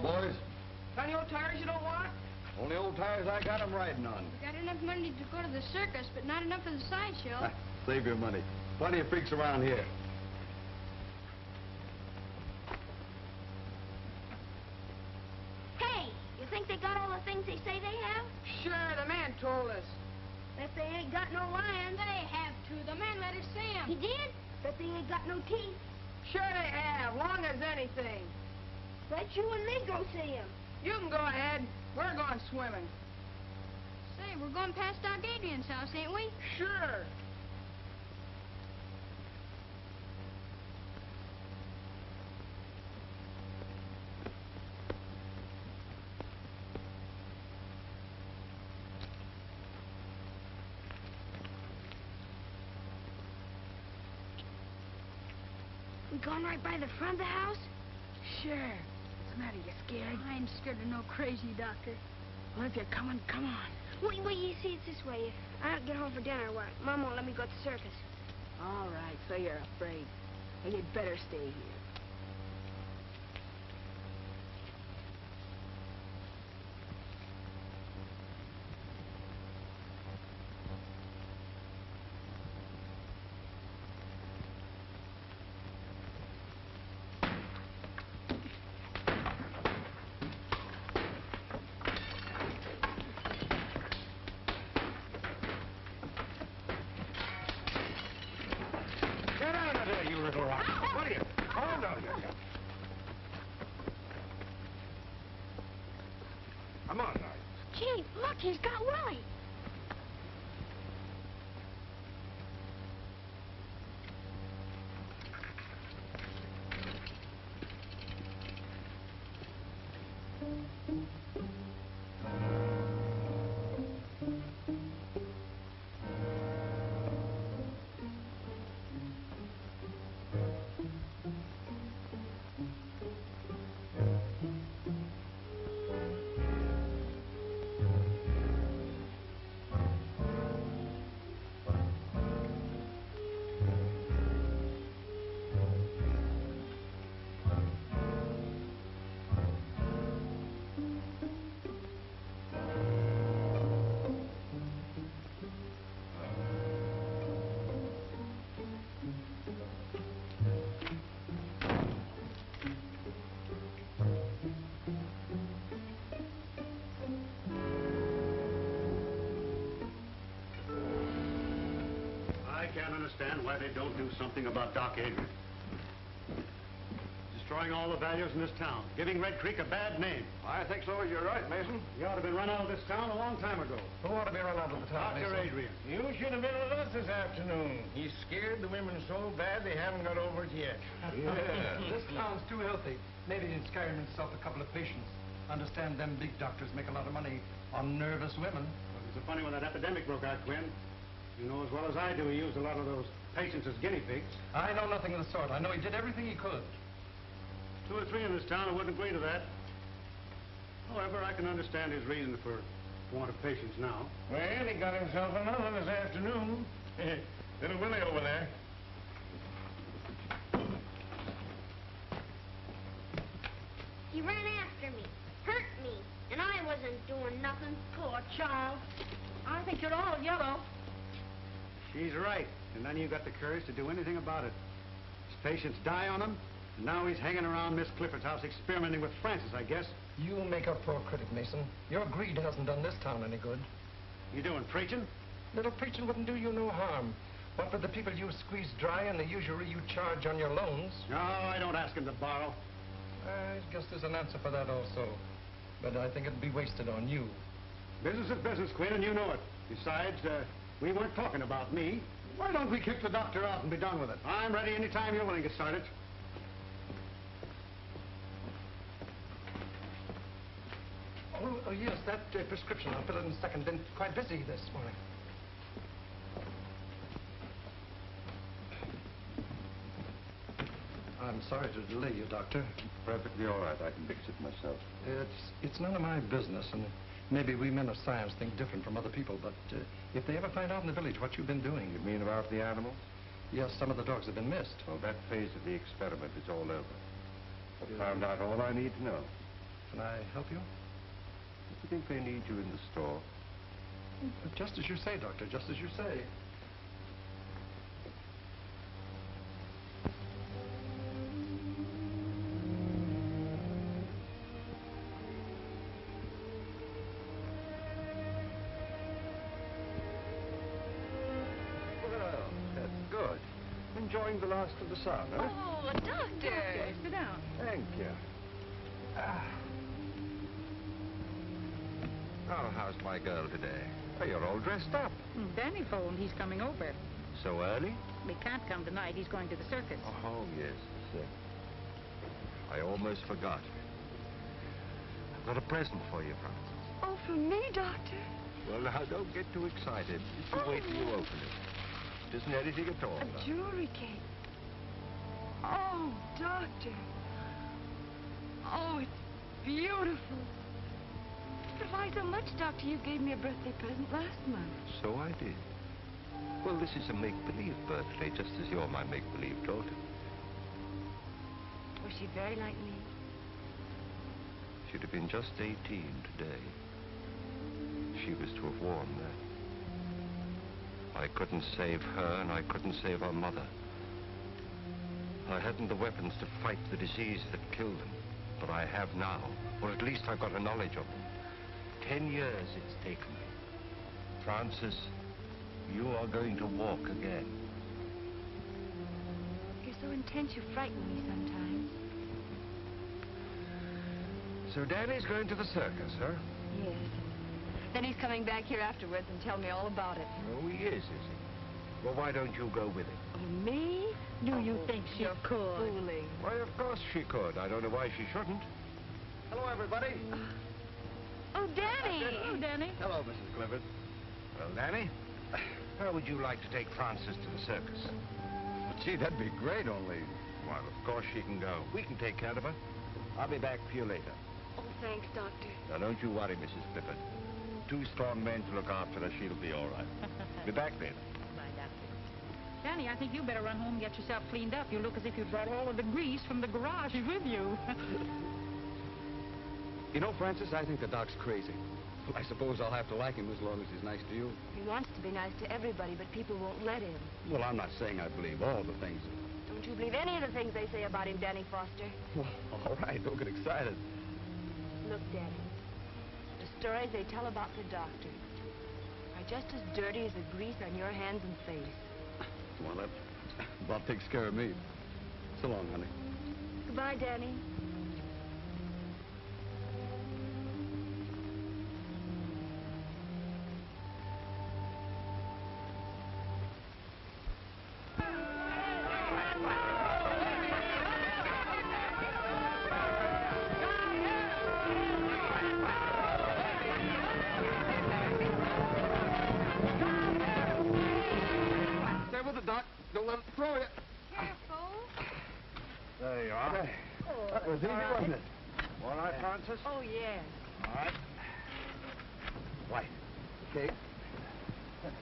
Boys? Got any old tires you don't want? Only old tires I got 'em riding on. Got enough money to go to the circus, but not enough for the sideshow. Save your money. Plenty of freaks around here. Hey, you think they got all the things they say they have? Sure, the man told us. Bet they ain't got no lions. They have to. The man let us see him. He did? Bet they ain't got no teeth. Sure they have, long as anything. Bet you and me go see him. You can go ahead. We're going swimming. Say, we're going past Doc Adrian's house, ain't we? Sure. We going right by the front of the house? Sure. What's the matter? You scared? I ain't scared of no crazy doctor. Well, if you're coming, come on. Well, you see, it's this way. If I don't get home for dinner, what? Mom won't let me go to the circus. All right, so you're afraid. Well, you'd better stay here. Get out of there, you little rock. What are you? Hold on. Come on, now. Gee, look, he's got Willie. I can't understand why they don't do something about Doc Adrian. Destroy destroying all the values in this town, giving Red Creek a bad name. I think so. You're right, Mason. You ought to have been run out of this town a long time ago. Who ought to be run out of the town, Dr. Mason? Adrian. You should have been with us this afternoon. He's scared the women so bad they haven't got over it yet. Yeah. This town's too healthy. Maybe he's scaring himself a couple of patients. Understand them big doctors make a lot of money on nervous women. Well, it's so funny when that epidemic broke out, Quinn. You know as well as I do he used a lot of those patients as guinea pigs. I know nothing of the sort. I know he did everything he could. 2 or 3 in this town who wouldn't agree to that. However, I can understand his reason for want of patients now. Well, he got himself another this afternoon. Little Willie over there. He ran after me, hurt me, and I wasn't doing nothing. Poor child. I think you're all yellow. She's right, and none of you got the courage to do anything about it. His patients die on him, and now he's hanging around Miss Clifford's house experimenting with Frances, I guess. You make a poor critic, Mason. Your greed hasn't done this town any good. You doing preaching? Little preaching wouldn't do you no harm. What with the people you squeeze dry and the usury you charge on your loans? No, I don't ask him to borrow. I guess there's an answer for that also. But I think it'd be wasted on you. Business is business, Quinn, and you know it. Besides, we weren't talking about me. Why don't we kick the doctor out and be done with it? I'm ready any time you're willing to start it. Oh, yes, that prescription. I'll fill it in a second. Been quite busy this morning. I'm sorry to delay you, Doctor. Perfectly all right. I can fix it myself. It's none of my business, and maybe we men of science think different from other people, but if they ever find out in the village what you've been doing... You mean about the animals? Yes, some of the dogs have been missed. Well, that phase of the experiment is all over. I've found out all I need to know. Can I help you? Do you think they need you in the store? Just as you say, Doctor, just as you say. Well, that's good. Enjoying the last of the sun, huh? Oh, doctor. Sit down. Thank you. Oh, how's my girl today? Oh, you're all dressed up. Danny phoned. He's coming over. So early? We can't come tonight. He's going to the circus. Oh, yes. I almost forgot. I've got a present for you, Frances. Oh, for me, Doctor? Well, now, don't get too excited. Just wait till you open it. It isn't anything at all. A jewelry case. Oh, Doctor. Oh, it's beautiful. But why so much, Doctor? You gave me a birthday present last month. So I did. Well, this is a make-believe birthday, just as you're my make-believe daughter. Was she very like me? She'd have been just 18 today. She was to have worn that. I couldn't save her, and I couldn't save her mother. I hadn't the weapons to fight the disease that killed them, but I have now, or at least I've got a knowledge of it. 10 years it's taken me. Frances, you are going to walk again. You're so intense you frighten me sometimes. So Danny's going to the circus, huh? Yes. Then he's coming back here afterwards and tell me all about it. Oh, he is he? Well, why don't you go with him? Oh, me? Do you think she could? Fooling. Why, of course she could. I don't know why she shouldn't. Hello, everybody. Oh, Danny! Oh, Danny. Hello, Mrs. Clifford. Well, Danny, how would you like to take Frances to the circus? Gee, that'd be great, only... Well, of course she can go. We can take care of her. I'll be back for you later. Oh, thanks, Doctor. Now, don't you worry, Mrs. Clifford. 2 strong men to look after her. She'll be all right. Be back then. Bye, Doctor. Danny, I think you better run home and get yourself cleaned up. You look as if you brought all of the grease from the garage with you. You know, Frances, I think the doc's crazy. Well, I suppose I'll have to like him as long as he's nice to you. He wants to be nice to everybody, but people won't let him. Well, I'm not saying I believe all the things. Don't you believe any of the things they say about him, Danny Foster? Well, all right, don't get excited. Look, Danny, the stories they tell about the doctor are just as dirty as the grease on your hands and face. Well, that about takes care of me. So long, honey. Goodbye, Danny. Stay with it, Doc. Don't let it throw you. Careful. There you are. That was easy, wasn't it? All right, Francis? Oh, yes. All right. White. Okay. Well,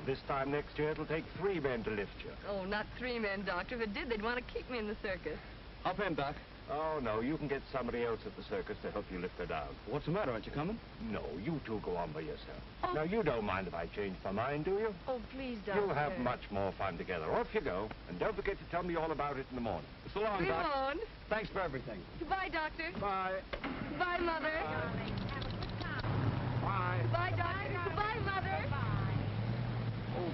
this time next year, it'll take 3 men to lift you. Oh, not 3 men, Doctor. If it did, they'd want to keep me in the circus. Up in, Doc. Oh, no, you can get somebody else at the circus to help you lift her down. What's the matter? Aren't you coming? No, you two go on by yourself. Now, you don't mind if I change my mind, do you? Oh, please, Doctor. You'll have much more fun together. Off you go. And don't forget to tell me all about it in the morning. So long, We Doc. won't. Thanks for everything. Goodbye, Doctor. Bye. Goodbye, Mother. Bye. Goodbye, Doctor. Goodbye, Mother. Oh,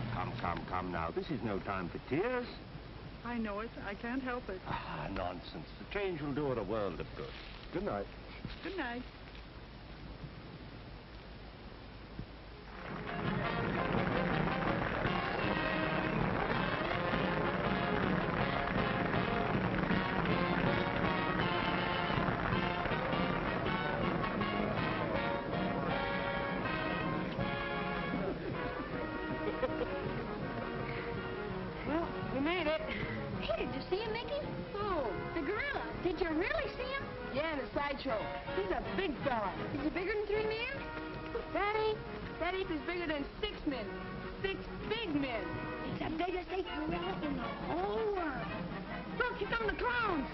come now. This is no time for tears. I know it. I can't help it. Ah, nonsense. The change will do her a world of good. Good night. Good night. Well, we made it. Hey, did you see him, Mickey? Oh, the gorilla. Did you really see him? Yeah, in the sideshow. He's a big fella. Is he bigger than 3 men? That ape is bigger than 6 men. 6 big men. He's the biggest ape gorilla in the whole world. Look, he's on the clowns.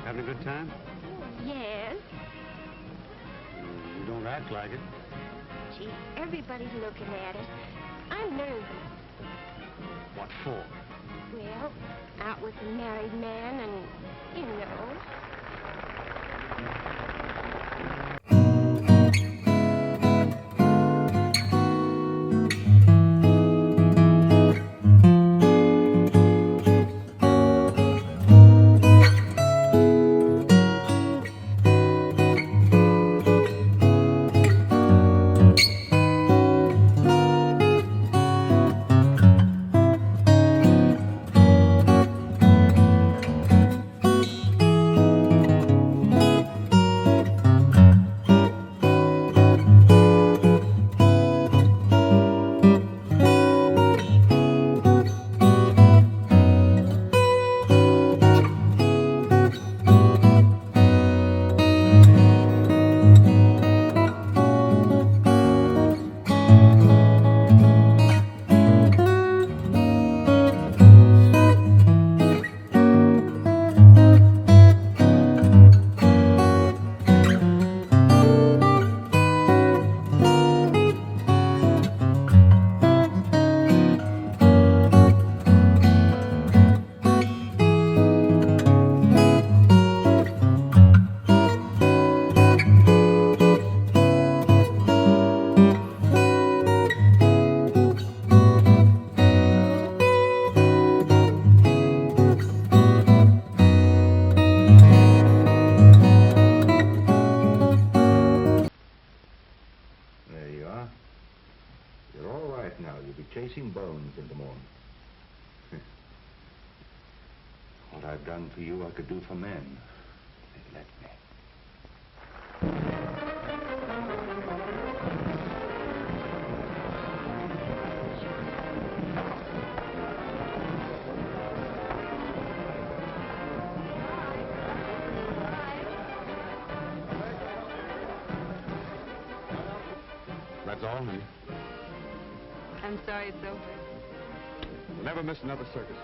Having a good time? Yes. You don't act like it. Gee, everybody's looking at us. I'm nervous. What for? Well, out with a married man and, you know. chasing bones in the morning. What I've done for you, I could do for men. They let me. That's all, honey. I'm sorry it's over. We'll never miss another circus.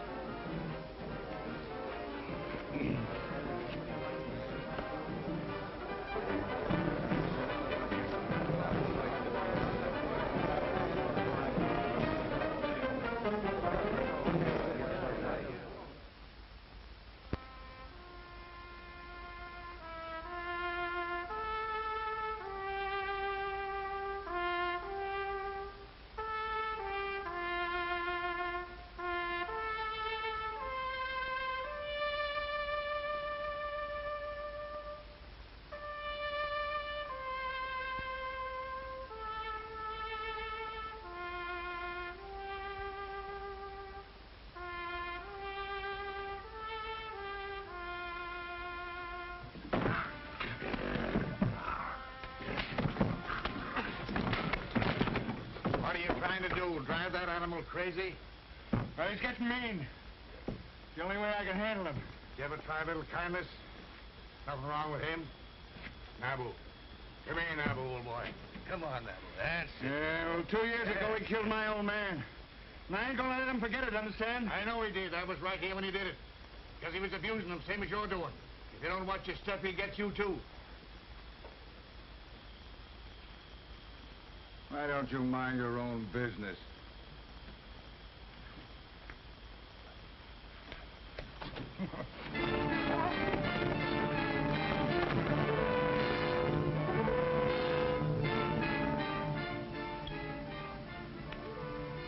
drive that animal crazy? Well, he's getting mean. It's the only way I can handle him. You ever try a little kindness? Nothing wrong with him? Nabu. Come here, Nabu, old boy. Come on, Nabu. That's it. Yeah, well, 2 years ago he killed my old man. And I ain't gonna let him forget it, understand? I know he did. I was right here when he did it. Because he was abusing them, same as you're doing. If you don't watch your step, he gets you, too. Why don't you mind your own business?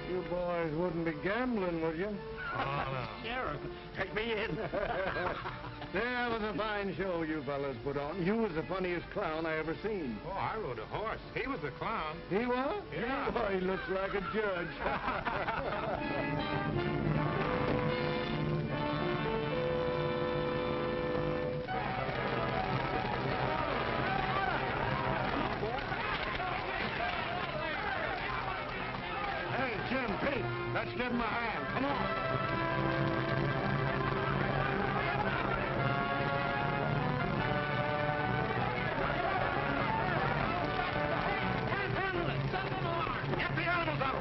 You boys wouldn't be gambling, would you? Oh, no. Sheriff, take me in. That was a fine show you fellas put on. You was the funniest clown I ever seen. Oh, I rode a horse. He was the clown. He was? Yeah. Boy, he looks like a judge. Hey, Jim, Pete, let's give him a hand. Come on. Get the animals out.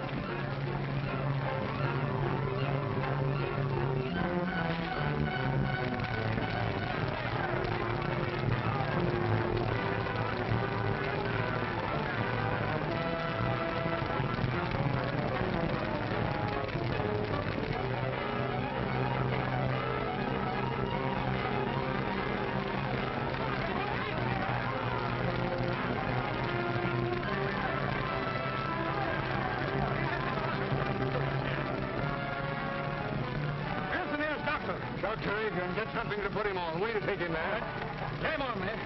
Dr. Adrian, get something to put him on. We'll take him there. Come on, man.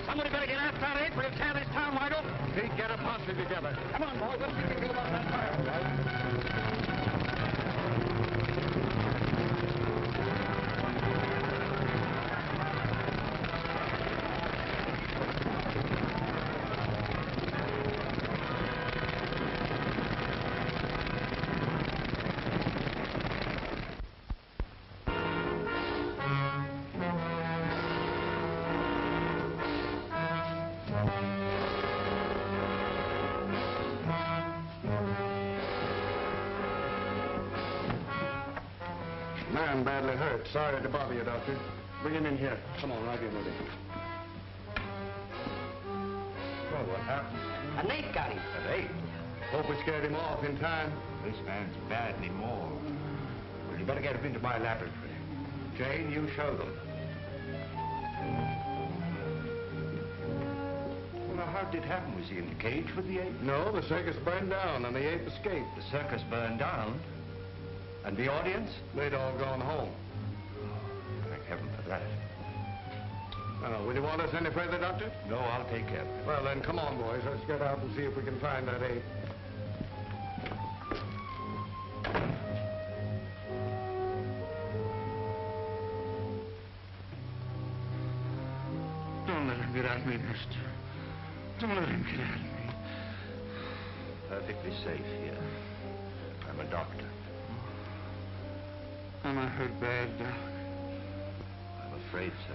Somebody better get after that ape. We'll tear this town wide open. Pete, get a posse together. Come on, boys. Let's see what we can do about that fire. All right. Man badly hurt. Sorry to bother you, Doctor. Bring him in here. Come on, right in with him. Well, what happened? An ape got him. An ape? Hope we scared him off in time. This man's badly mauled. Well, you better get him into my laboratory. Jane, you show them. Well, now, how did it happen? Was he in the cage with the ape? No, the circus burned down and the ape escaped. The circus burned down? And the audience? They'd all gone home. Thank heaven for that. Now, will you want us any further, Doctor? No, I'll take care of it. Well, then, come on, boys. Let's get out and see if we can find that ape. Don't let him get at me, mister. Don't let him get at me. Perfectly safe here. I'm a doctor. Am I hurt bad, Doc? I'm afraid so.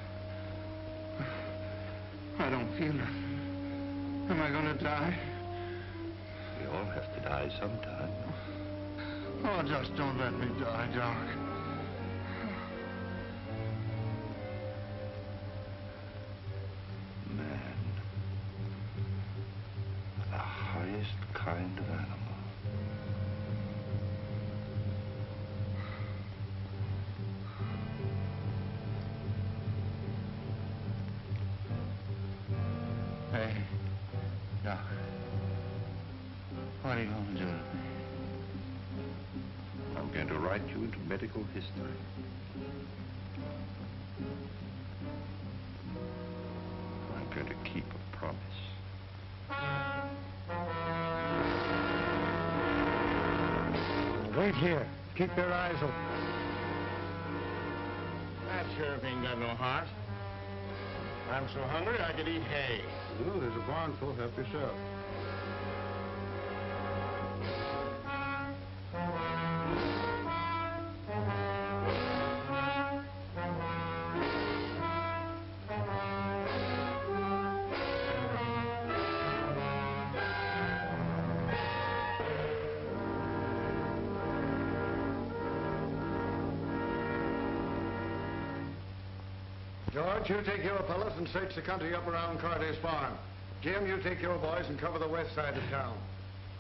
I don't feel it. Am I going to die? We all have to die sometime. Oh, just don't let me die, Doc. Man. The highest kind of animal. Hey, Doc. What are you going to do to me? I'm going to write you into medical history. I'm going to keep a promise. Wait here. Keep your eyes open. That sheriff ain't got no heart. I'm so hungry I could eat hay. Oh, there's a barn full. Help yourself. George, you take your fellas and search the country up around Carter's farm. Jim, you take your boys and cover the west side of town.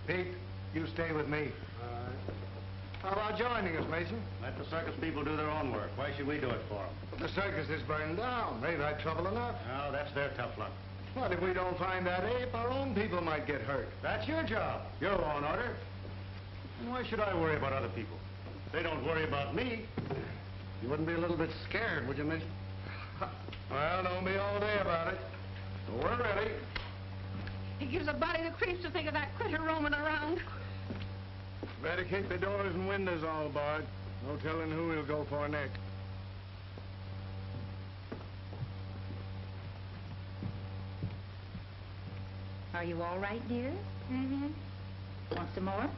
Pete, you stay with me. All right. How about joining us, Mason? Let the circus people do their own work. Why should we do it for them? The circus is burned down. Ain't that trouble enough? No, that's their tough luck. What if we don't find that ape? Our own people might get hurt. That's your job. Your law and order. And why should I worry about other people? They don't worry about me. You wouldn't be a little bit scared, would you, Mason? Well, don't be all day about it. We're ready. It gives a body the creeps to think of that critter roaming around. Better keep the doors and windows all barred. No telling who he'll go for next. Are you all right, dear? Mm-hmm. Want some more?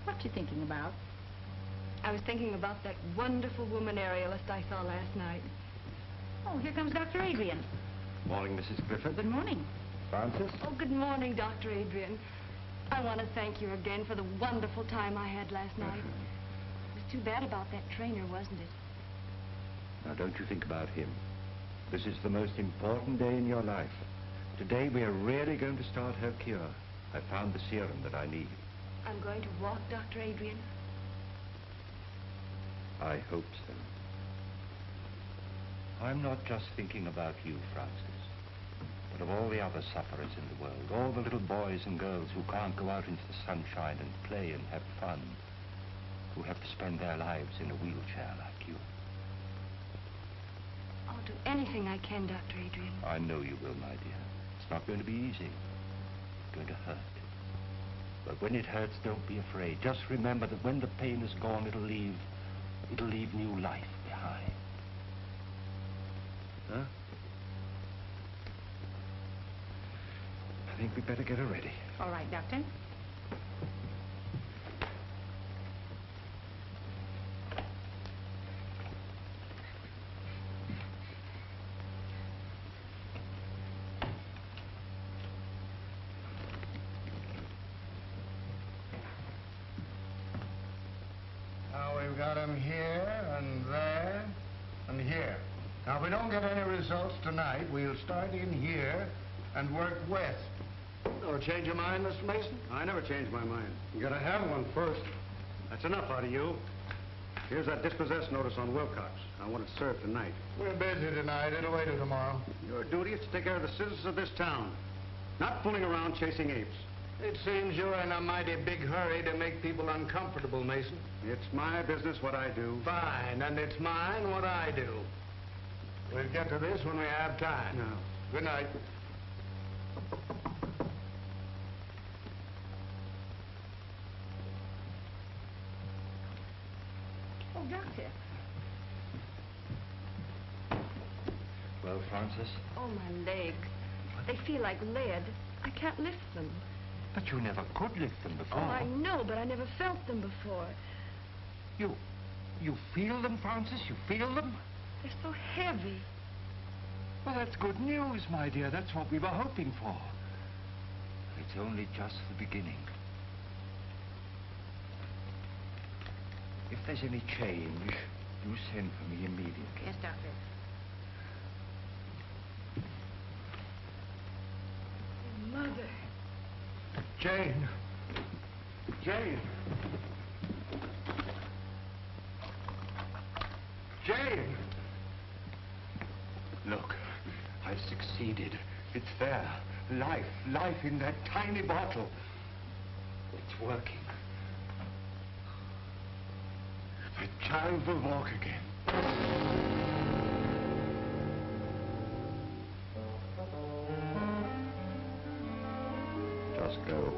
What you thinking about? I was thinking about that wonderful woman aerialist I saw last night. Oh, here comes Dr. Adrian. Morning, Mrs. Clifford. Good morning. Frances? Oh, good morning, Dr. Adrian. I want to thank you again for the wonderful time I had last night. It was too bad about that trainer, wasn't it? Now, don't you think about him. This is the most important day in your life. Today, we are really going to start her cure. I found the serum that I need. I'm going to walk, Dr. Adrian. I hope so. I'm not just thinking about you, Frances, but of all the other sufferers in the world, all the little boys and girls who can't go out into the sunshine and play and have fun, who have to spend their lives in a wheelchair like you. I'll do anything I can, Dr. Adrian. I know you will, my dear. It's not going to be easy. It's going to hurt. But when it hurts, don't be afraid. Just remember that when the pain is gone, it'll leave new life behind. Huh? I think we'd better get her ready. All right, Doctor. Now we've got him here and there and here. Now, if we don't get any results tonight, we'll start in here and work west. Oh, change your mind, Mr. Mason? I never change my mind. You gotta have one first. That's enough out of you. Here's that dispossessed notice on Wilcox. I want it served tonight. We're busy tonight. It'll wait till tomorrow. Your duty is to take care of the citizens of this town, not fooling around chasing apes. It seems you're in a mighty big hurry to make people uncomfortable, Mason. It's my business what I do. Fine, and it's mine what I do. We'll get to this when we have time. No. Good night. Oh, Doctor. Well, Frances? Oh, my legs. They feel like lead. I can't lift them. But you never could lift them before. Oh, I know, but I never felt them before. You feel them, Frances? You feel them? They're so heavy. Well, that's good news, my dear. That's what we were hoping for. It's only just the beginning. If there's any change, you send for me immediately. Yes, Doctor. Mother. Jane. Jane. Jane. Look, I've succeeded. It's there. Life in that tiny bottle. It's working. The child will walk again. Just go.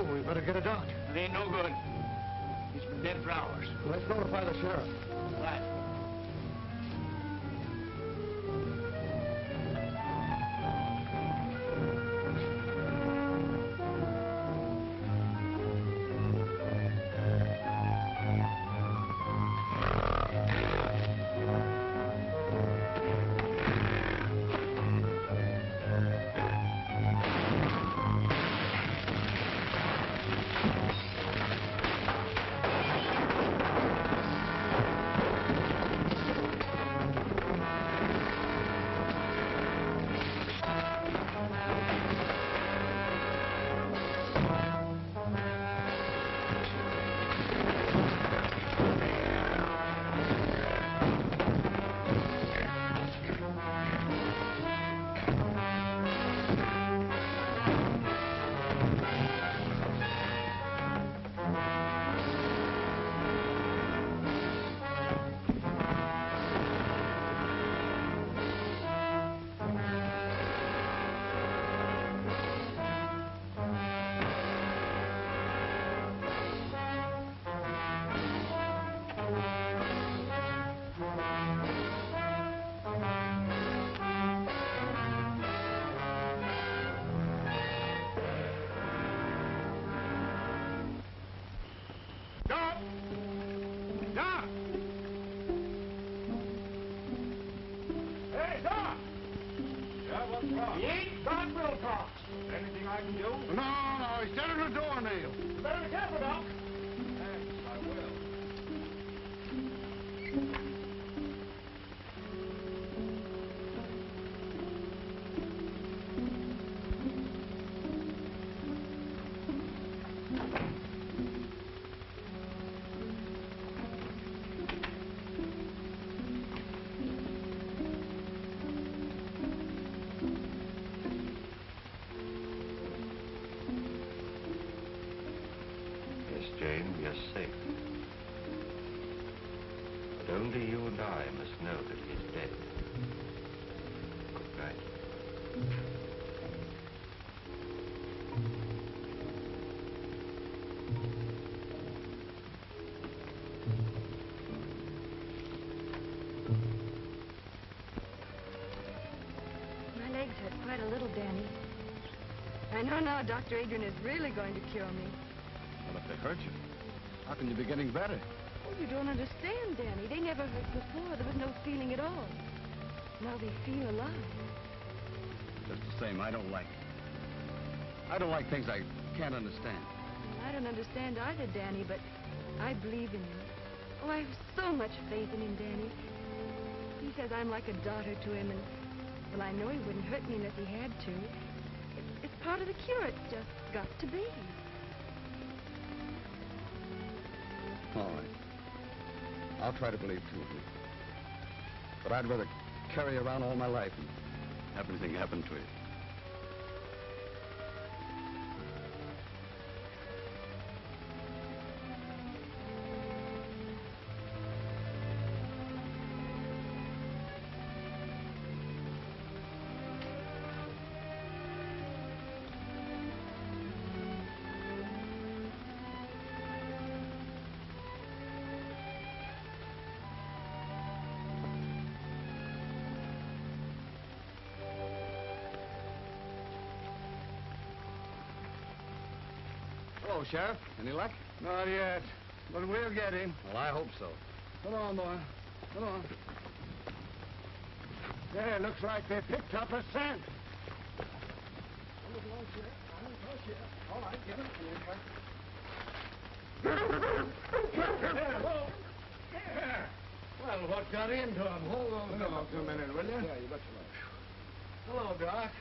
We better get a doctor. It ain't no good. He's been dead for hours. Let's notify the sheriff. Right. He ain't got will talk. Anything I can do? No, he's dead on the doornail. You better be careful, Doc. Thanks, I will. Jane, you're safe. But only you and I must know that he's dead. Good night. My legs hurt quite a little, Danny. I know now Dr. Adrian is really going to cure me. Well, if they hurt you, how can you be getting better? Oh, you don't understand, Danny. They never hurt before. There was no feeling at all. Now they feel alive. Just the same, I don't like it. I don't like things I can't understand. I don't understand either, Danny, but I believe in him. Oh, I have so much faith in him, Danny. He says I'm like a daughter to him, and, well, I know he wouldn't hurt me unless he had to. It's part of the cure. It's just got to be. All right. I'll try to believe, too. But I'd rather carry you around all my life and have anything happen to you. Hello, Sheriff. Any luck? Not yet, but we'll get him. Well, I hope so. Come on, boy. Come on. There, looks like they picked up a scent. All right, give it to me. There, whoa. There. Well, what got into him? Hold on for a minute, will you? Yeah, you betcha right. Hello, Doc.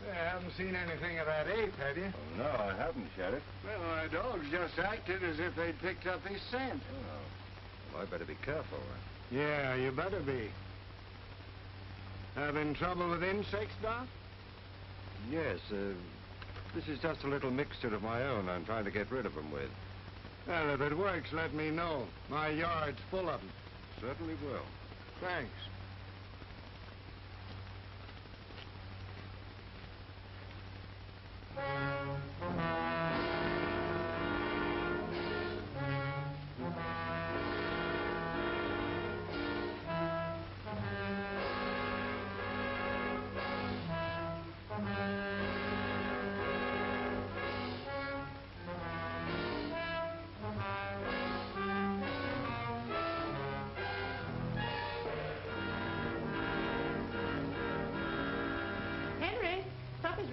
I haven't seen anything of that ape, have you? Oh, no, I haven't, Sheriff. Well, my dogs just acted as if they'd picked up his scent. Oh. Well, I better be careful. Yeah, you better be. Having trouble with insects, Doc? Yes, this is just a little mixture of my own I'm trying to get rid of them with. Well, if it works, let me know. My yard's full of them. Certainly will. Thanks.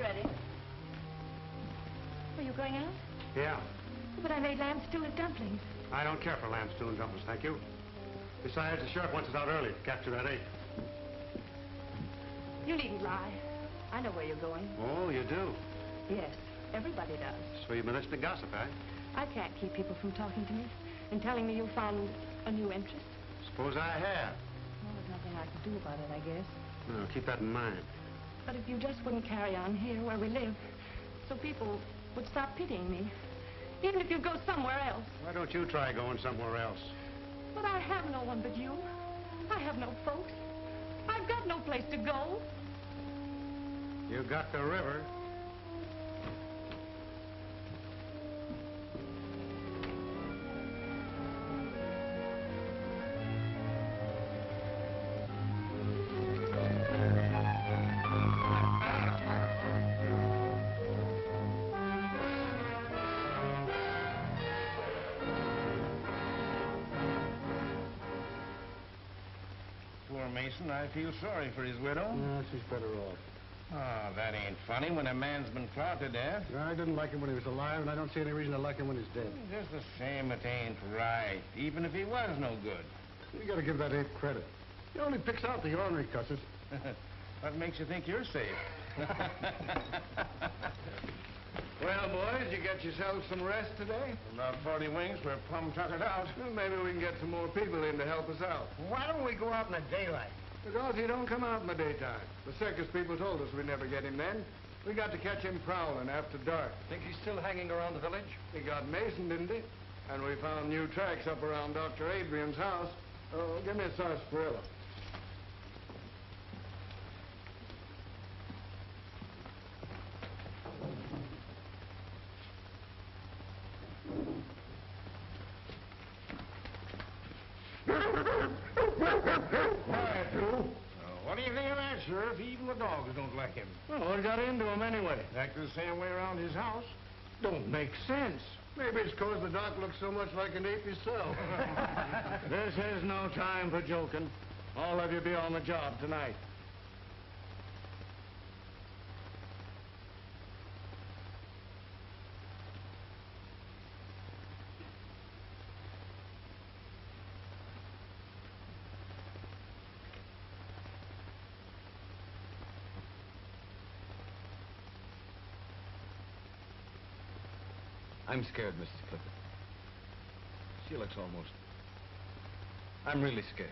ready. Are you going out? Yeah. But I made lamb stew and dumplings. I don't care for lamb stew and dumplings, thank you. Besides, the sheriff wants us out early to capture that ape. You needn't lie. I know where you're going. Oh, you do? Yes, everybody does. So you've been listening to gossip, eh? I can't keep people from talking to me and telling me you found a new interest. Suppose I have. Well, there's nothing I can do about it, I guess. Well, keep that in mind. But if you just wouldn't carry on here where we live, so people would stop pitying me, even if you go somewhere else. Why don't you try going somewhere else? But I have no one but you. I have no folks. I've got no place to go. You got the river. Mason, I feel sorry for his widow. No, she's better off. Oh, that ain't funny when a man's been clawed to death. I didn't like him when he was alive, and I don't see any reason to like him when he's dead. Just the same, it ain't right, even if he was no good. You gotta give that ape credit. He only picks out the ornery cusses. What makes you think you're safe? Well, boys, you get yourselves some rest today? About 40 wings, we're plumb tuckered out. Well, maybe we can get some more people in to help us out. Why don't we go out in the daylight? Because he don't come out in the daytime. The circus people told us we'd never get him then. We got to catch him prowling after dark. Think he's still hanging around the village? He got Mason, didn't he? And we found new tracks up around Dr. Adrian's house. Oh, give me a sarsaparilla. What do you think of that, Sheriff? Even the dogs don't like him. Well, what got into him anyway? Acting the same way around his house. Don't make sense. Maybe it's because the doc looks so much like an ape himself. This is no time for joking. All of you be on the job tonight. I'm scared, Mrs. Clifford. She looks almost... I'm really scared.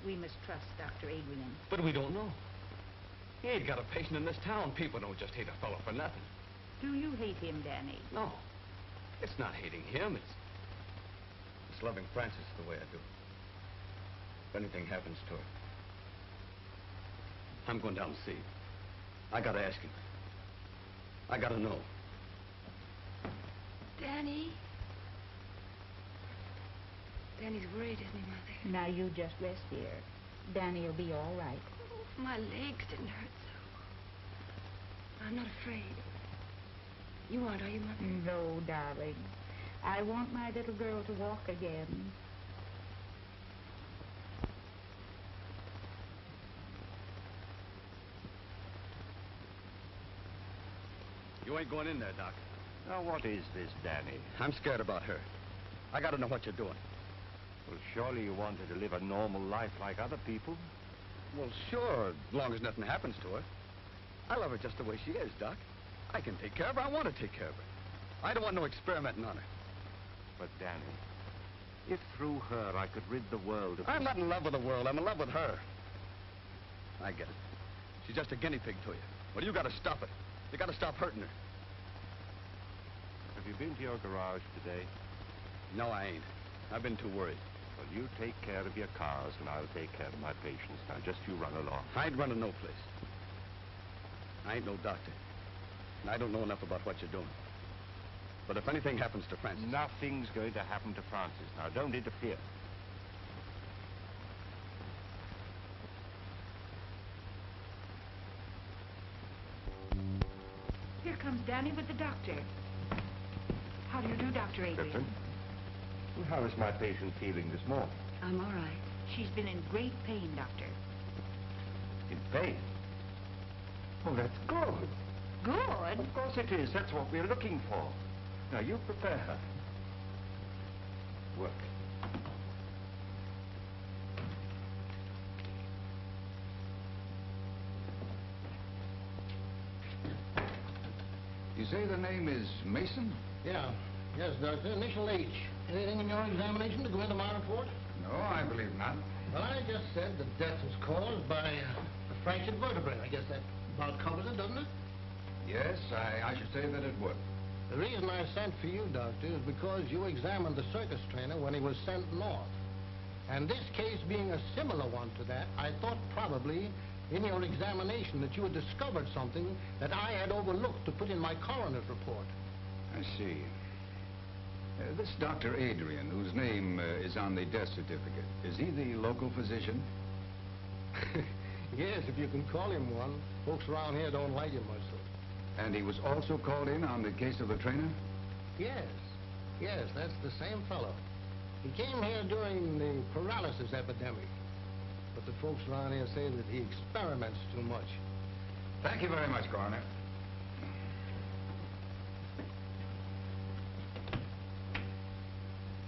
We must trust Dr. Adrian. But we don't know. He ain't got a patient in this town. People don't just hate a fellow for nothing. Do you hate him, Danny? No. It's not hating him. It's loving Frances the way I do. If anything happens to her, I'm going down to see him. I gotta ask him. I gotta know. Danny? Danny's worried, isn't he, Mother? Now you just rest here. Danny'll be all right. Oh, if my legs didn't hurt so. I'm not afraid. You aren't, are you, Mother? No, darling. I want my little girl to walk again. You ain't going in there, Doc. Now, what is this, Danny? I'm scared about her. I gotta know what you're doing. Well, surely you want her to live a normal life like other people. Well, sure, as long as nothing happens to her. I love her just the way she is, Doc. I can take care of her. I want to take care of her. I don't want no experimenting on her. But, Danny, if through her I could rid the world of... I'm not in love with the world. I'm in love with her. I get it. She's just a guinea pig to you. Well, you gotta stop it. You gotta stop hurting her. Have you been to your garage today? No, I ain't. I've been too worried. Well, you take care of your cars, and I'll take care of my patients. Now, just you run along. I ain't running no place. I ain't no doctor. And I don't know enough about what you're doing. But if anything happens to Frances... Nothing's going to happen to Frances. Now, don't interfere. Here comes Danny with the doctor. How do you do, Dr. Adrian? Clifton? Well, how is my patient feeling this morning? I'm all right. She's been in great pain, Doctor. In pain? Oh, that's good. Good? Of course it is. That's what we're looking for. Now, you prepare her. Work. You say the name is Mason? Yeah. Yes, Doctor. Initial H. Anything in your examination to go into my report? No, I believe not. Well, I just said the death was caused by a fractured vertebrae. I guess that about covers it, doesn't it? Yes, I should say that it would. The reason I sent for you, Doctor, is because you examined the circus trainer when he was sent north. And this case being a similar one to that, I thought probably in your examination that you had discovered something that I had overlooked to put in my coroner's report. I see. This Dr. Adrian, whose name is on the death certificate, is he the local physician? Yes, if you can call him one. Folks around here don't like him much, though. And he was also called in on the case of the trainer? Yes. Yes, that's the same fellow. He came here during the paralysis epidemic. But the folks around here say that he experiments too much. Thank you very much, Coroner.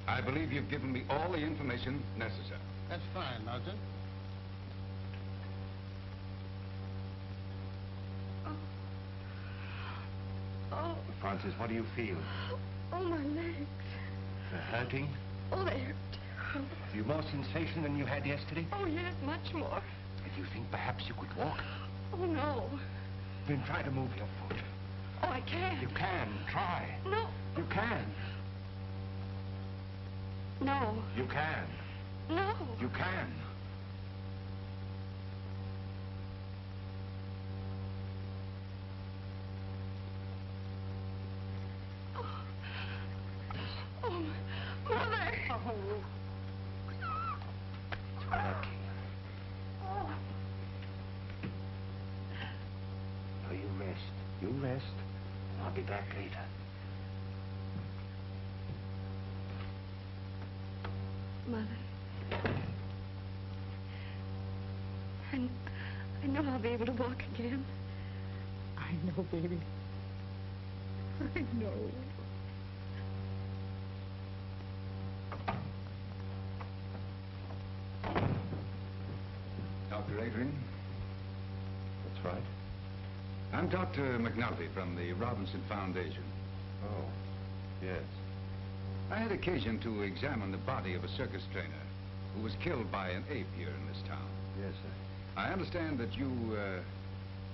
I believe you've given me all the information necessary. That's fine, Doctor. Oh. Frances, what do you feel? Oh, my legs. They're hurting? Oh, they hurt terrible. Have you more sensation than you had yesterday? Oh, yes, much more. Do you think perhaps you could walk? Oh, no. Then try to move your foot. Oh, I can't. You can. Try. No. You can. No. You can. No. You can. Oh, Mother. Oh. Lucky. Oh. Now you rest. You rest. I'll be back later. Mother. I know I'll be able to walk again. I know, baby. I know. Dr. Adrian? That's right. I'm Dr. McNulty from the Robinson Foundation. Oh, yes. I had occasion to examine the body of a circus trainer who was killed by an ape here in this town. Yes, sir. I understand that you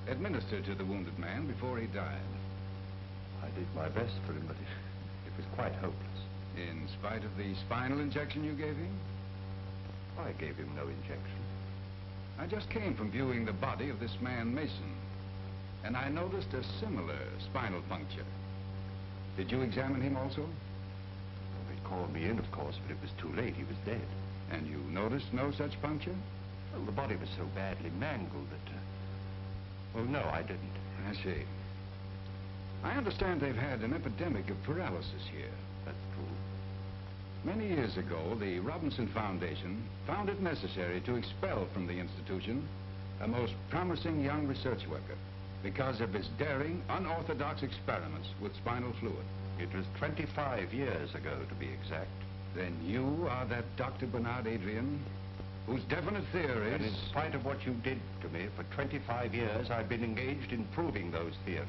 administered to the wounded man before he died. I did my best for him, but it was quite hopeless. In spite of the spinal injection you gave him? I gave him no injection. I just came from viewing the body of this man, Mason, and I noticed a similar spinal puncture. Did you examine him also? Well, they called me in, of course, but it was too late. He was dead. And you noticed no such puncture? Well, the body was so badly mangled that... Well, no, I didn't. I see. I understand they've had an epidemic of paralysis here. That's true. Many years ago, the Robinson Foundation found it necessary to expel from the institution a most promising young research worker because of his daring, unorthodox experiments with spinal fluid. It was 25 years ago, to be exact. Then you are that Dr. Bernard Adrian, whose definite theories... And in spite of what you did to me, for 25 years, I've been engaged in proving those theories.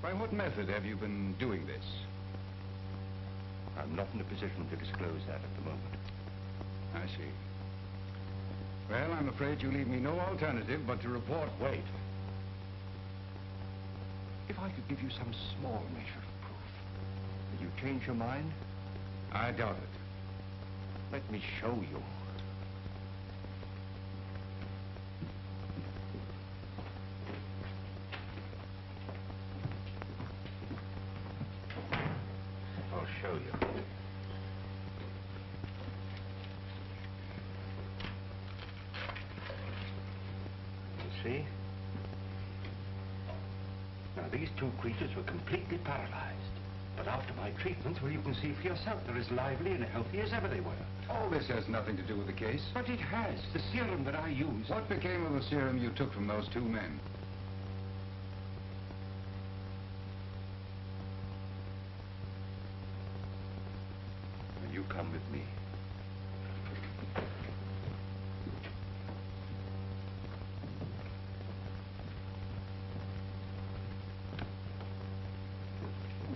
By what method have you been doing this? I'm not in a position to disclose that at the moment. I see. Well, I'm afraid you leave me no alternative but to report... Wait. If I could give you some small measure of proof, will you change your mind? I doubt it. Let me show you. I'll show you. You see? Now, these two creatures were completely paralyzed. But after my treatments, well, you can see for yourself, they're as lively and healthy as ever they were. All this has nothing to do with the case. But it has. The serum that I used... What became of the serum you took from those two men? come with me.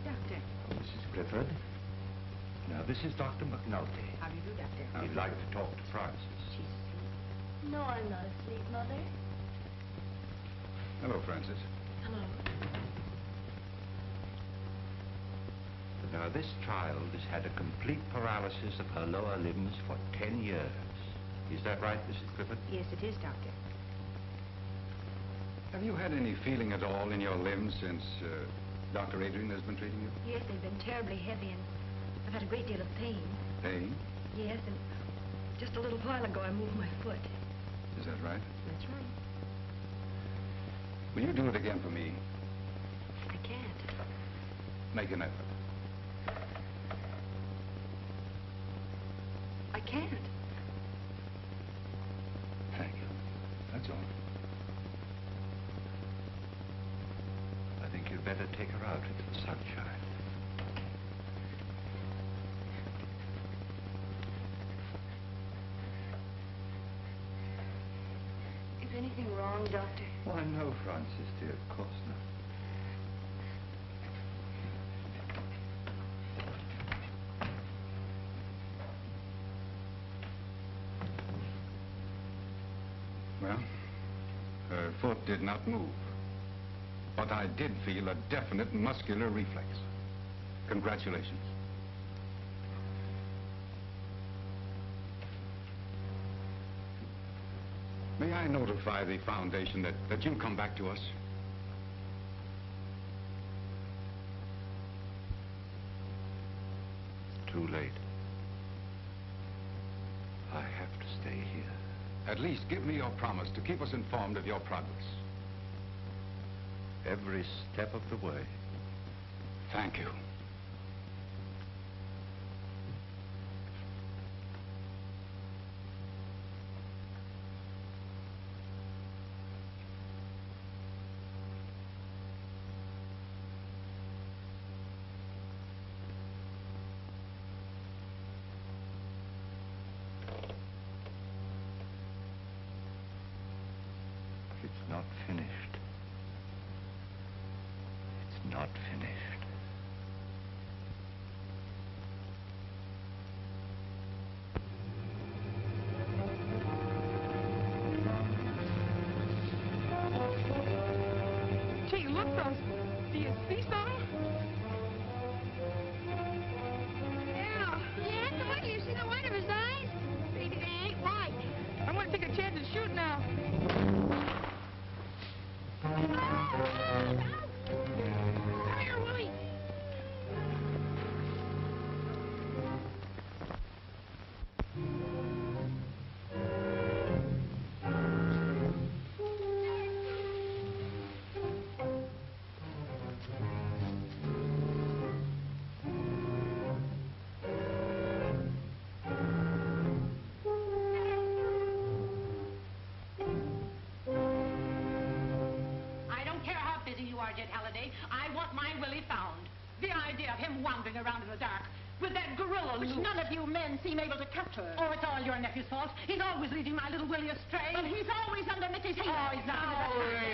Doctor. Mrs. Clifford. Now, this is Dr. McNulty. How do you do, Doctor? I'd like to talk to Frances. She's asleep. No, I'm not asleep, Mother. Hello, Frances. Hello. Now, this child has had a complete paralysis of her lower limbs for 10 years. Is that right, Mrs. Clifford? Yes, it is, Doctor. Have you had any feeling at all in your limbs since Dr. Adrian has been treating you? Yes, they've been terribly heavy, and I've had a great deal of pain. Pain? Yes, and just a little while ago I moved my foot. Is that right? That's right. Will you do it again for me? I can't. Make an effort. I can't. Thank you. That's all. I think you'd better take her out into the sunshine. Is anything wrong, Doctor? Why, no, Frances, dear, of course not. Well, her foot did not move. But I did feel a definite muscular reflex. Congratulations. May I notify the Foundation that you'll come back to us? Too late. I have to stay here. At least give me your promise to keep us informed of your progress. Every step of the way. Thank you. It's not finished. It's not finished. Gee, look, those. Do you see something? Yeah. Yes, what? You see the white of his eyes? Maybe they ain't white. I'm going to take a chance and shoot now. Come here, Willie. I don't care how busy you are, Jed Halliday. I want my Willie found. The idea of him wandering around in the dark with that gorilla which none of you men seem able to capture. Oh, it's all your nephew's fault. He's always leading my little Willie astray. But he's always under Mickey's heel. Oh, he's not. Now,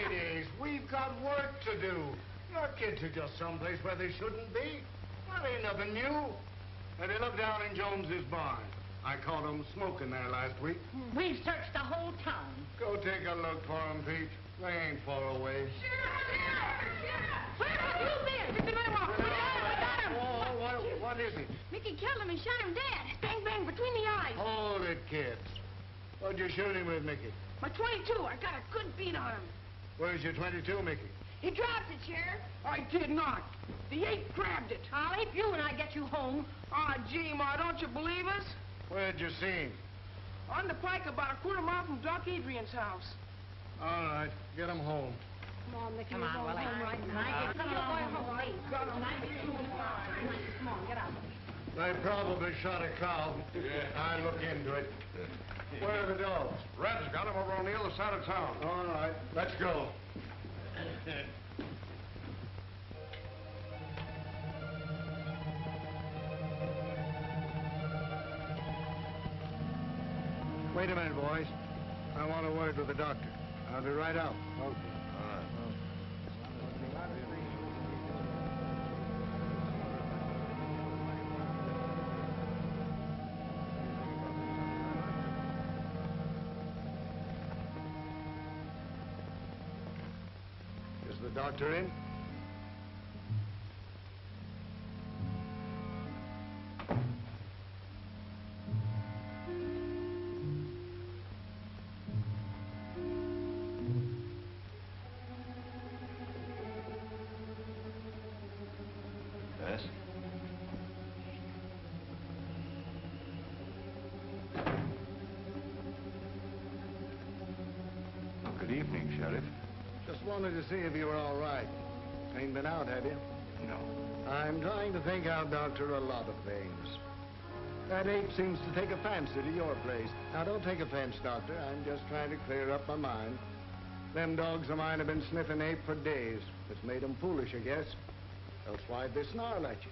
ladies, we've got work to do. Your kids are just someplace where they shouldn't be. That ain't nothing new. And they look down in Jones's barn. I caught them smoking there last week. We've searched the whole town. Go take a look for them, Pete. They ain't far away. Where have you been? It's the man walk. I got him. Oh, what is it? Mickey killed him and shot him dead. Bang, bang, between the eyes. Hold it, kids. What'd you shoot him with, Mickey? My 22. I got a good beat on him. Where's your 22, Mickey? He dropped it, Sheriff. I did not. The ape grabbed it. I'll ape you when I get you home. Ah, gee, Ma, don't you believe us? Where'd you see him? On the pike about a quarter mile from Doc Adrian's house. All right, get him home. Come on, Mickey. Come on, Willie. Come on, get out. They probably shot a cow. I look into it. Where are the dogs? Red's got him over on the other side of town. All right, let's go. Wait a minute, boys. I want a word with the doctor. I'll be right out. Okay. Is the doctor in? Yes? Oh, good evening, Sheriff. Just wanted to see if you were all right. Ain't been out, have you? No. I'm trying to think out, Doctor, a lot of things. That ape seems to take a fancy to your place. Now, don't take offense, Doctor. I'm just trying to clear up my mind. Them dogs of mine have been sniffing ape for days. It's made them foolish, I guess. Else why'd they snarl at you?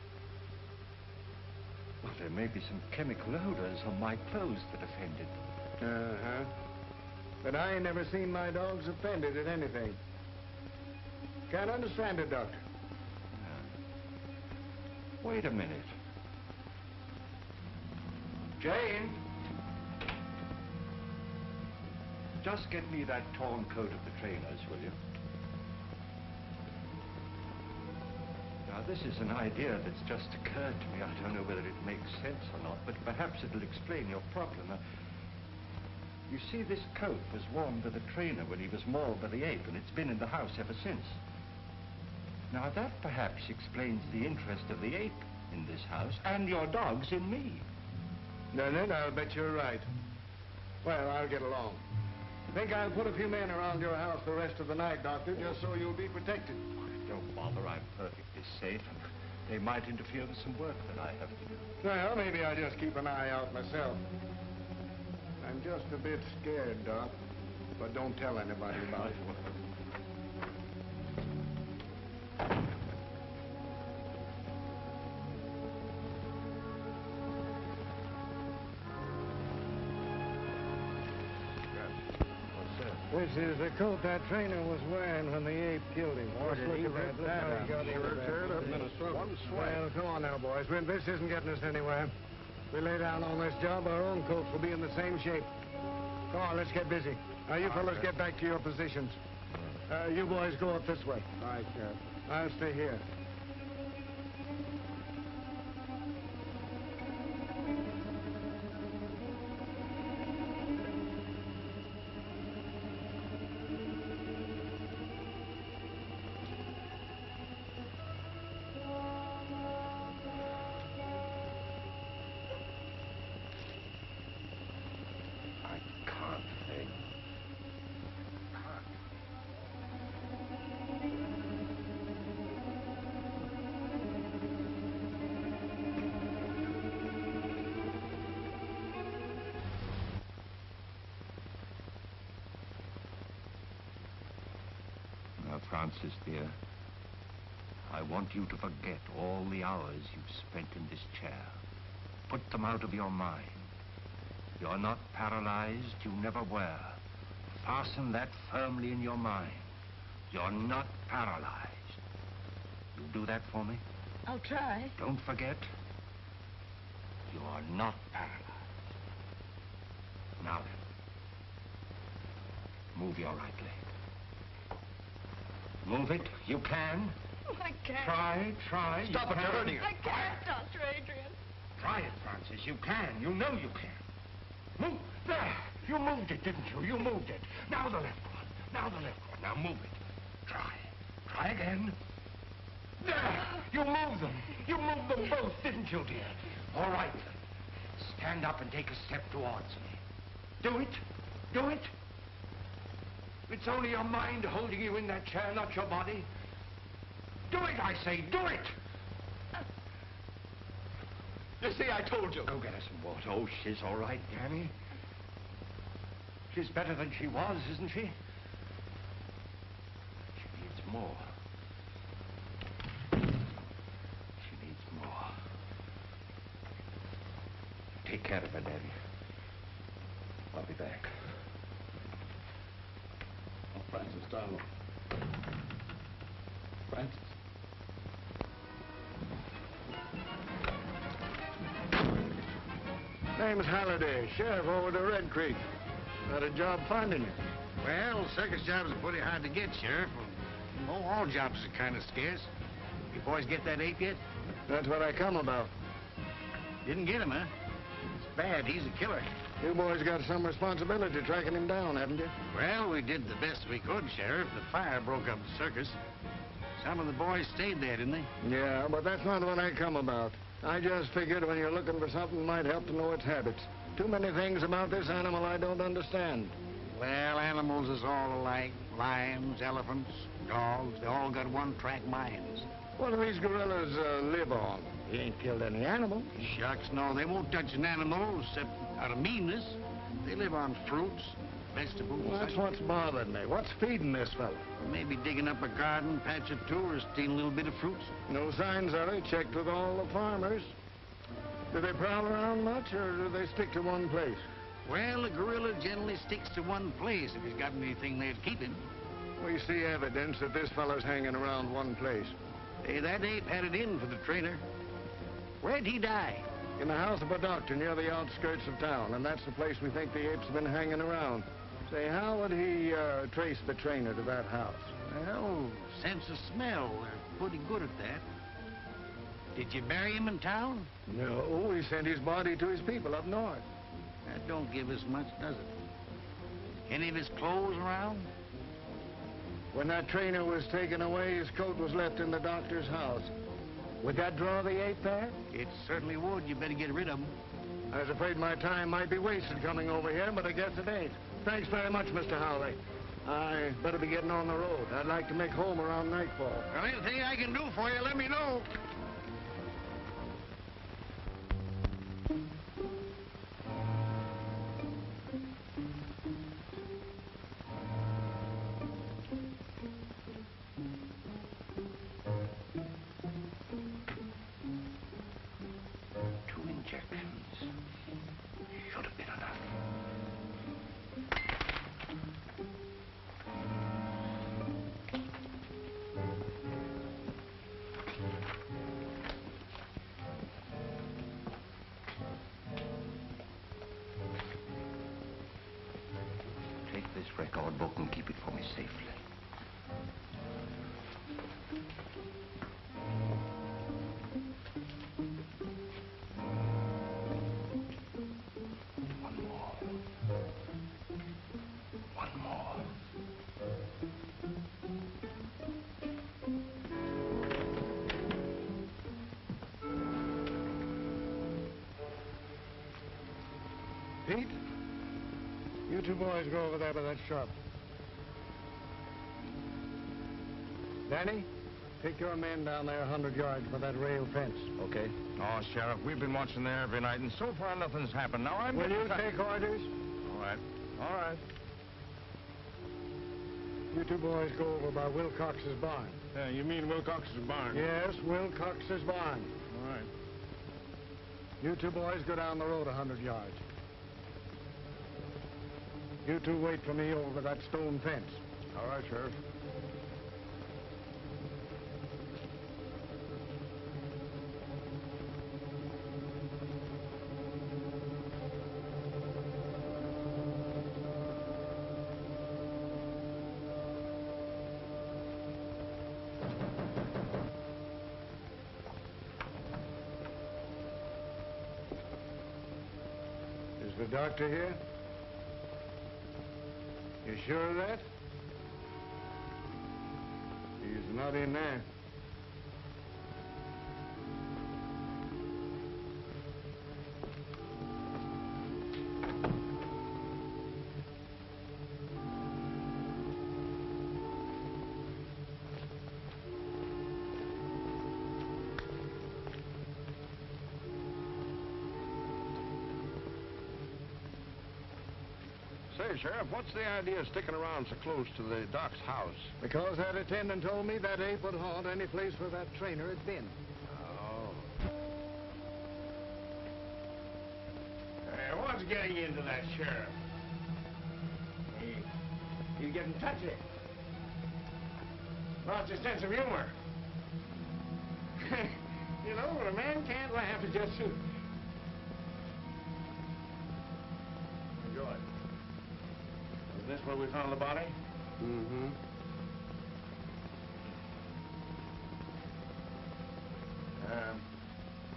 Well, there may be some chemical odors on my clothes that offended them. Uh-huh. But I ain't never seen my dogs offended at anything. Can't understand it, Doctor. Wait a minute. Jane! Just get me that torn coat of the trainer's, will you? Now, this is an idea that's just occurred to me. I don't know whether it makes sense or not, but perhaps it'll explain your problem. You see, this coat was worn by the trainer when he was mauled by the ape, and it's been in the house ever since. Now, that perhaps explains the interest of the ape in this house, and your dogs in me. Then I'll bet you're right. Well, I'll get along. Think I'll put a few men around your house the rest of the night, Doctor, just so you'll be protected. Don't bother, I'm perfectly safe, and they might interfere with some work that I have to do. Well, maybe I'll just keep an eye out myself. I'm just a bit scared, Doc. But don't tell anybody about it. This is the coat that trainer was wearing when the ape killed him. Just look at that. Well, come on now, boys. This isn't getting us anywhere. If we lay down on this job, our own coats will be in the same shape. Come on, let's get busy. Now, you fellas get back to your positions. You boys go up this way. All right, Sheriff. I'll stay here. Frances, dear, I want you to forget all the hours you've spent in this chair. Put them out of your mind. You're not paralyzed, you never were. Fasten that firmly in your mind. You're not paralyzed. You'll do that for me? I'll try. Don't forget, you are not paralyzed. Now then, move your right leg. Move it. You can. Oh, I can't. Try. Stop it, you're hurting her. I can't, Dr. Adrian. Try it, Frances. You can. You know you can. Move. There. You moved it, didn't you? You moved it. Now the left one. Now the left one. Now move it. Try. Try again. There. You moved them. You moved them both, didn't you, dear? All right. Stand up and take a step towards me. Do it. Do it. It's only your mind holding you in that chair, not your body. Do it, I say, do it! You see, I told you. Go get her some water. Oh, she's all right, Danny. She's better than she was, isn't she? She needs more. She needs more. Take care of her, Danny. I'll be back. Donald. Francis. Name's Halliday, sheriff over to Red Creek. Had a job finding you. Well, circus jobs are pretty hard to get, Sheriff. Oh, all jobs are kind of scarce. You boys get that ape yet? That's what I come about. Didn't get him, huh? It's bad. He's a killer. You boys got some responsibility tracking him down, haven't you? Well, we did the best we could, Sheriff. The fire broke up the circus. Some of the boys stayed there, didn't they? Yeah, but that's not what I come about. I just figured when you're looking for something might help to know its habits. Too many things about this animal I don't understand. Well, animals is all alike. Lions, elephants, dogs, they all got one-track minds. What do these gorillas live on? He ain't killed any animal. Shucks, no, they won't touch an animal except out of meanness. They live on fruits, vegetables. Well, that's what's bothered me. What's feeding this fella? Maybe digging up a garden patch or two or stealing a little bit of fruits. No signs of it. Checked with all the farmers. Do they prowl around much, or do they stick to one place? Well, a gorilla generally sticks to one place if he's got anything there to keep him. We see evidence that this fella's hanging around one place. Hey, that ape had it in for the trainer. Where'd he die? In the house of a doctor near the outskirts of town, and that's the place we think the ape's been hanging around. Say, how would he trace the trainer to that house? Well, sense of smell. They're pretty good at that. Did you bury him in town? No, he sent his body to his people up north. That don't give us much, does it? Any of his clothes around? When that trainer was taken away, his coat was left in the doctor's house. Would that draw the ape there? It certainly would. You better get rid of him. I was afraid my time might be wasted coming over here, but I guess it ain't. Thanks very much, Mr. Howley. I better be getting on the road. I'd like to make home around nightfall. Well, anything I can do for you, let me know. This record book and keep it for me safely. One more. One more. Pete? You two boys go over there by that shop. Danny, take your men down there 100 yards by that rail fence. Okay. Oh, Sheriff, we've been watching there every night, and so far nothing's happened. Now I'm... Will you take orders? All right. All right. You two boys go over by Wilcox's barn. You mean Wilcox's barn? Yes, Wilcox's barn. All right. You two boys go down the road 100 yards. You two wait for me over that stone fence. All right, Sheriff. Is the doctor here? You sure of that? He's not in there. Say, Sheriff, what's the idea of sticking around so close to the doc's house? Because that attendant told me that ape would haunt any place where that trainer had been. Oh. Hey, what's getting into that, Sheriff? He's getting touchy. Lost his sense of humor. You know, when a man can't laugh, it just suits. Enjoy. Is this where we found the body? Mm-hmm.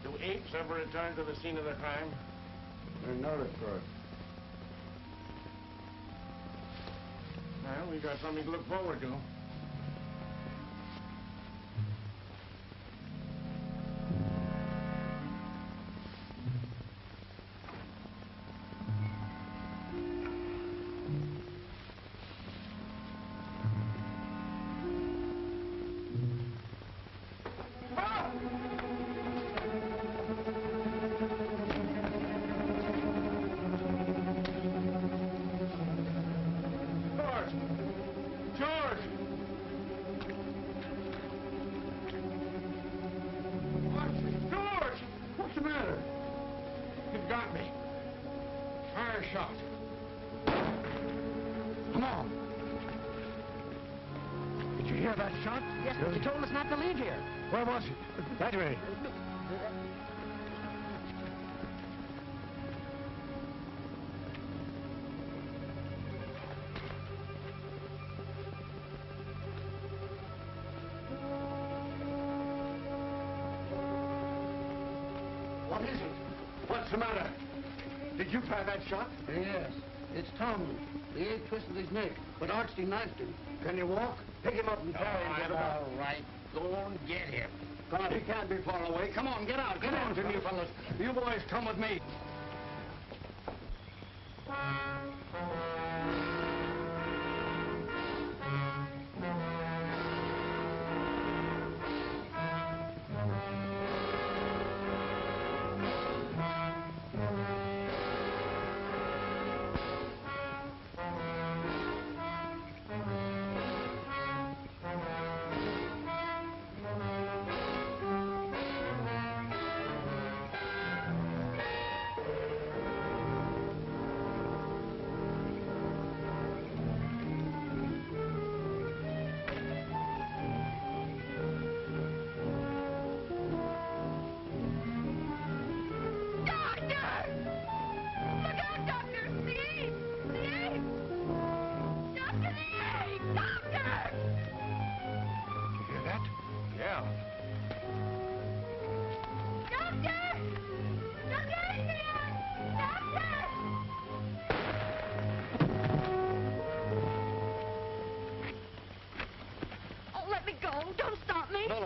Do apes ever return to the scene of the crime? They're noticed for it. Well, we got something to look forward to. Where was he? Adrian. What is it? What's the matter? Did you fire that shot? Yes. It's Tom. The ape twisted his neck, but Archie knifed him. Can you walk? Pick him up and carry him. I'm all right. Go and get him. God, he can't be far away. Come on, get out. Get on, you fellas. You boys come with me.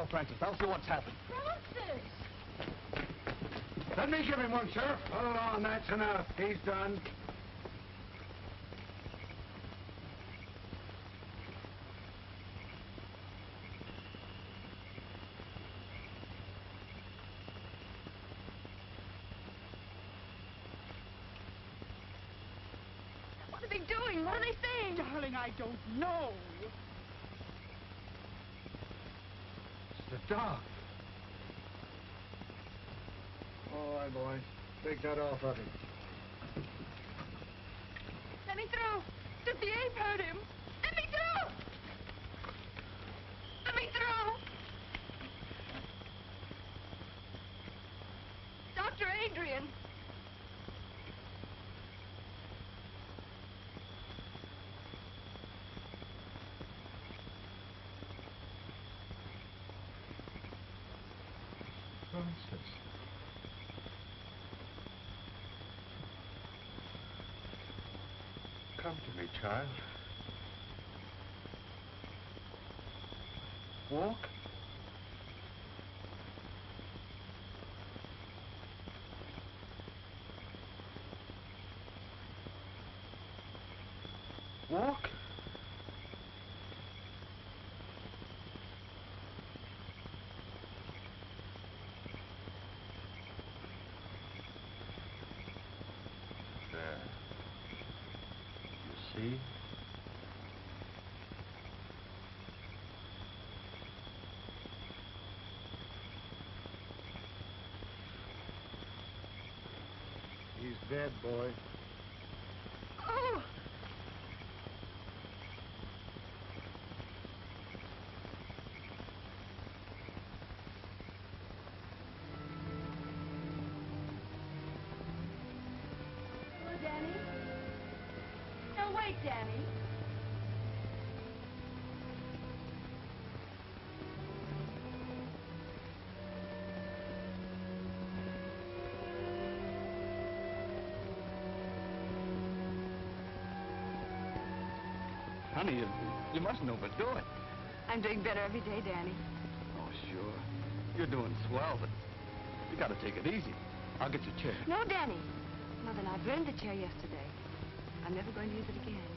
Francis, I'll see what's happened. Francis! Let me give him one, Sheriff. Hold on, that's enough. He's done. What are they doing? What are they saying? Darling, I don't know. The dog. All right, boys. Take that off of him. Let me through. Did the ape hurt him? Let me through! Let me through! Dr. Adrian. Francis. Come to me, child. Walk. Walk. There. You see? He's dead, boy. Oh! Danny. Honey, you mustn't overdo it. I'm doing better every day, Danny. Oh, sure. You're doing swell, but you gotta take it easy. I'll get you a chair. No, Danny. Mother and I burned the chair yesterday. I'm never going to use it again.